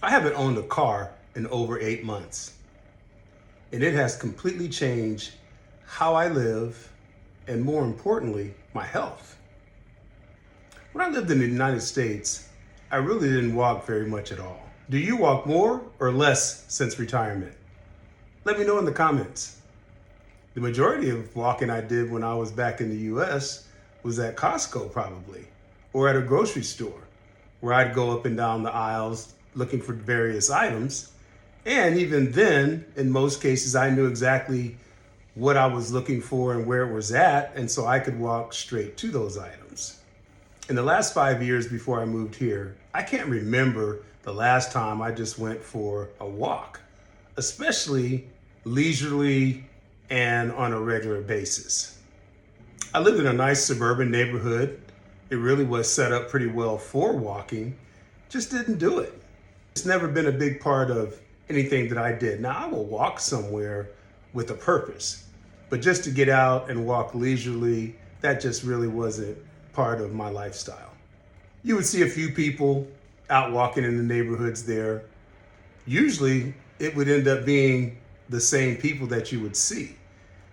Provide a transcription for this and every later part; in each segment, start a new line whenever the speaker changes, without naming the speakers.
I haven't owned a car in over 8 months, and it has completely changed how I live and, more importantly, my health. When I lived in the United States, I really didn't walk very much at all. Do you walk more or less since retirement? Let me know in the comments. The majority of walking I did when I was back in the US was at Costco probably, or at a grocery store, where I'd go up and down the aisles looking for various items. And even then, in most cases, I knew exactly what I was looking for and where it was at, and so I could walk straight to those items. In the last 5 years before I moved here, I can't remember the last time I just went for a walk, especially leisurely and on a regular basis. I lived in a nice suburban neighborhood. It really was set up pretty well for walking, just didn't do it. It's never been a big part of anything that I did. Now, I will walk somewhere with a purpose, but just to get out and walk leisurely, that just really wasn't part of my lifestyle. You would see a few people out walking in the neighborhoods there. Usually, it would end up being the same people that you would see.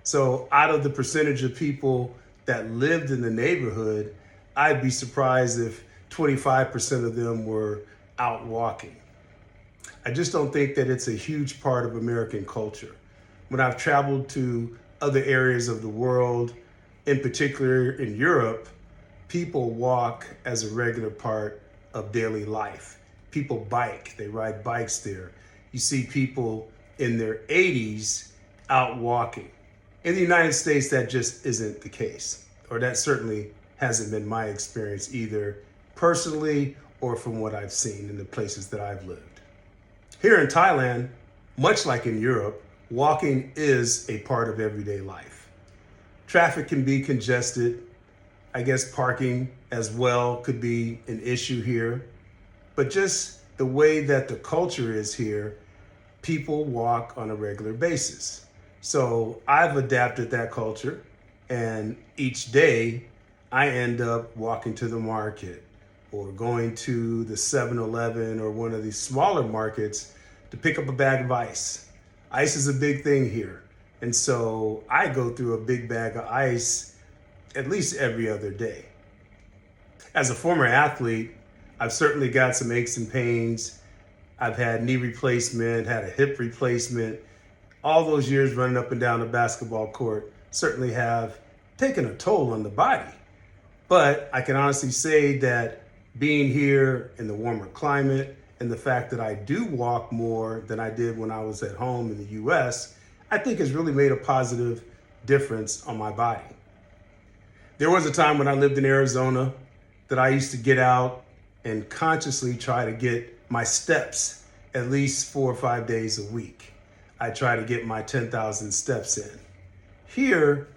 So out of the percentage of people that lived in the neighborhood, I'd be surprised if 25% of them were out walking. I just don't think that it's a huge part of American culture. When I've traveled to other areas of the world, in particular in Europe, people walk as a regular part of daily life. People bike, they ride bikes there. You see people in their 80s out walking. In the United States, that just isn't the case, or that certainly hasn't been my experience either personally or from what I've seen in the places that I've lived. Here in Thailand, much like in Europe, walking is a part of everyday life. Traffic can be congested. I guess parking as well could be an issue here. But just the way that the culture is here, people walk on a regular basis. So I've adapted that culture, and each day I end up walking to the market or going to the 7-Eleven or one of these smaller markets to pick up a bag of ice. Ice is a big thing here. And so I go through a big bag of ice at least every other day. As a former athlete, I've certainly got some aches and pains. I've had knee replacement, had a hip replacement. All those years running up and down the basketball court certainly have taken a toll on the body. But I can honestly say that being here in the warmer climate and the fact that I do walk more than I did when I was at home in the US, I think has really made a positive difference on my body. There was a time when I lived in Arizona that I used to get out and consciously try to get my steps at least 4 or 5 days a week. I try to get my 10,000 steps in. Here,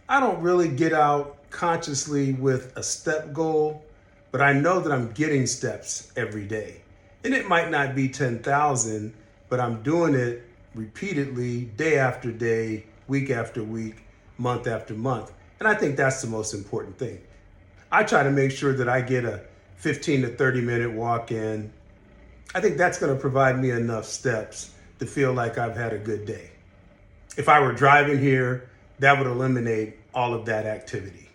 I don't really get out consciously with a step goal, but I know that I'm getting steps every day. And it might not be 10,000, but I'm doing it repeatedly, day after day, week after week, month after month. And I think that's the most important thing. I try to make sure that I get a 15 to 30 minute walk in. I think that's going to provide me enough steps to feel like I've had a good day. If I were driving here, that would eliminate all of that activity.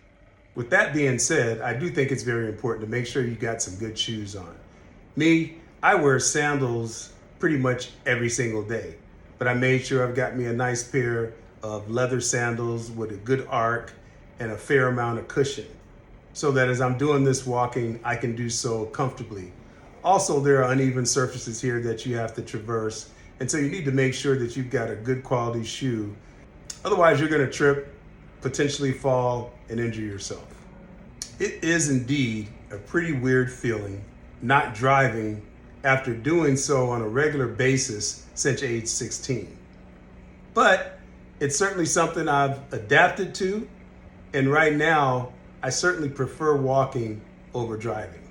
With that being said, I do think it's very important to make sure you got some good shoes on. Me, I wear sandals pretty much every single day, but I made sure I've got me a nice pair of leather sandals with a good arc and a fair amount of cushion, so that as I'm doing this walking, I can do so comfortably. Also, there are uneven surfaces here that you have to traverse, and so you need to make sure that you've got a good quality shoe. Otherwise, you're going to trip, potentially fall, and injure yourself. It is indeed a pretty weird feeling not driving after doing so on a regular basis since age 16. But it's certainly something I've adapted to, and right now, I certainly prefer walking over driving.